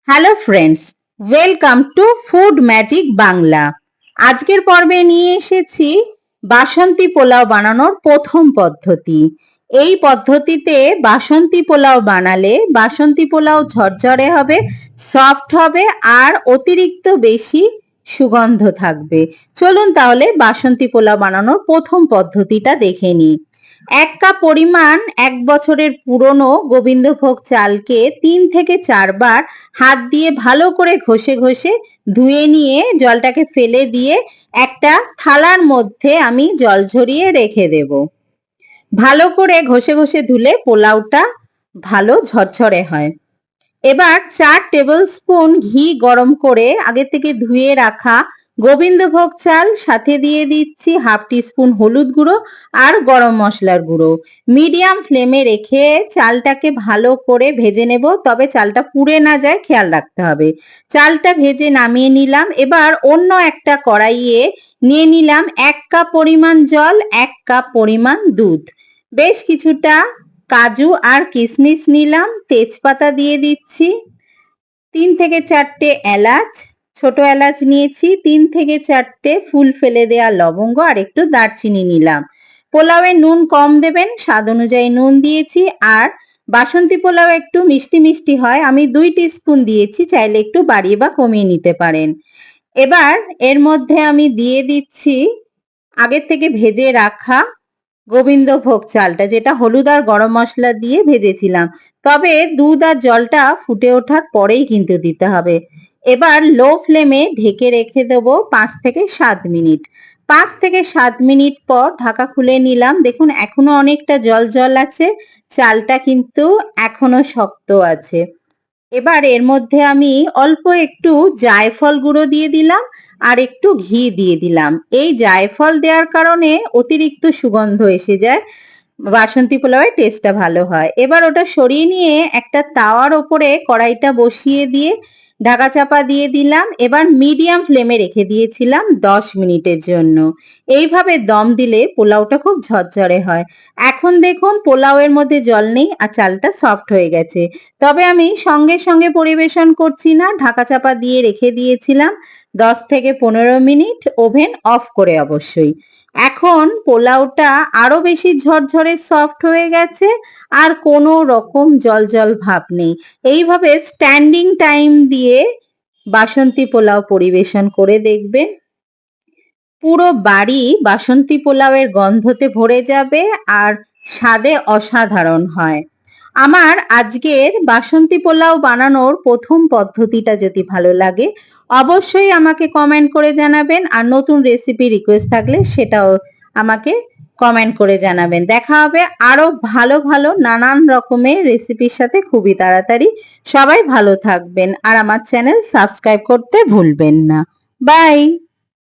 Hello friends, welcome to food magic Bangla. আজকের পর্বে নিয়ে এসেছি বাসন্তী পোলাও বানানোর প্রথম পদ্ধতি। এই পদ্ধতিতে বাসন্তী পোলাও বানালে বাসন্তী পোলাও ঝরঝরে হবে, সফট হবে আর অতিরিক্ত বেশি সুগন্ধ থাকবে। চলুন তাহলে বাসন্তী পোলাও বানানোর প্রথম পদ্ধতিটা দেখে নিই। 1 কাপ পরিমাণ 1 বছরের পুরনো গোবিন্দভোগ চালকে 3 থেকে 4 বার হাত দিয়ে ভালো করে ঘষে ঘষে ধুয়ে নিয়ে জলটাকে ফেলে দিয়ে একটা থালার মধ্যে আমি জল ঝরিয়ে রেখে দেব। ভালো করে ঘষে ঘষে ধুলে পোলাওটা ভালো ঝরঝরে হয়। এবার 4 টেবিল স্পুন ঘি গরম করে আগে থেকে ধুয়ে রাখা গোবিন্দভোগ চাল, সাথে দিয়ে দিচ্ছি হাফ টিস্পুন হলুদ গুঁড়ো আর গরম মশলার গুঁড়ো। মিডিয়াম ফ্লেমে রেখে চালটাকে ভালো করে ভেজে নেব, তবে চালটা পুড়ে না যায় খেয়াল রাখতে হবে। চালটা ভেজে নামিয়ে নিলাম। এবার অন্য একটা কড়াইয়ে নিয়ে নিলাম 1 কাপ পরিমাণ জল, 1 কাপ পরিমাণ দুধ, বেশ কিছুটা কাজু আর কিশমিশ নিলাম, তেজপাতা দিয়ে দিচ্ছি, 3 থেকে 4টে এলাচ, ছোট এলাচ নিয়েছি, 3 থেকে 4টে ফুল ফেলে দেওয়া লবঙ্গ আর একটু দারচিনি নিলাম। পোলাওয়ে নুন কম দেবেন, স্বাদ অনুযায়ী নুন দিয়েছি। আর বাসন্তী পোলাও একটু মিষ্টি মিষ্টি হয়, আমি 2 টিস্পুন দিয়েছি, চাইলে একটু বাড়িয়ে বা কমিয়ে নিতে পারেন। এবার এর মধ্যে আমি দিয়ে দিচ্ছি আগের থেকে ভেজে রাখা গোবিন্দভোগ চালটা, যেটা হলুদ আর গরম মশলা দিয়ে ভেজেছিলাম, তবে দুধ আর জলটা ফুটে ওঠার পরেই কিন্তু দিতে হবে। এবার লো ফ্লেমে ঢেকে রেখে দেবো 5 থেকে 7 মিনিট। 5 থেকে 7 মিনিট পর ঢাকা খুলে নিলাম। দেখুন এখনো অনেকটা জল জল আছে, চালটা কিন্তু এখনো শক্ত আছে। এবার এর মধ্যে আমি অল্প একটু জায়ফল গুঁড়ো দিয়ে দিলাম আর একটু ঘি দিয়ে দিলাম। এই জায়ফল দেওয়ার কারণে অতিরিক্ত সুগন্ধ এসে যায়, বাসন্তী পোলাওয়ের টেস্টটা ভালো হয়। এবার ওটা সরিয়ে নিয়ে একটা তাওয়ার ওপরে কড়াইটা বসিয়ে দিয়ে ঢাকা চাপা দিয়ে দিলাম। এবার মিডিয়াম ফ্লেমে রেখে দিয়েছিলাম 10 মিনিটের জন্য। এইভাবে দম দিলে পোলাওটা খুব ঝরঝরে হয়। এখন দেখুন পোলাওয়ের মধ্যে জল নেই আর চালটা সফট হয়ে গেছে, তবে আমি সঙ্গে সঙ্গে পরিবেশন করছি না, ঢাকা চাপা দিয়ে রেখে দিয়েছিলাম 10 থেকে 15 মিনিট, ওভেন অফ করে অবশ্যই। এখন পোলাওটা আরো বেশি ঝরঝরে সফট হয়ে গেছে আর কোনো রকম জল জল ভাব নেই। এইভাবে স্ট্যান্ডিং টাইম দিয়ে বাসন্তী পোলাও পরিবেশন করে দেখবেন, পুরো বাড়ি বাসন্তী পোলাওয়ের গন্ধতে ভরে যাবে আর স্বাদে অসাধারণ হয়। আমার আজকের বাসন্তী পোলাও বানানোর প্রথম পদ্ধতিটা যদি ভালো লাগে অবশ্যই আমাকে কমেন্ট করে জানাবেন, আর নতুন রেসিপি রিকোয়েস্ট থাকলে সেটাও আমাকে কমেন্ট করে জানাবেন। দেখা হবে আরো ভালো ভালো নানান রকমের রেসিপির সাথে খুবই তাড়াতাড়ি। সবাই ভালো থাকবেন আর আমার চ্যানেল সাবস্ক্রাইব করতে ভুলবেন না। বাই।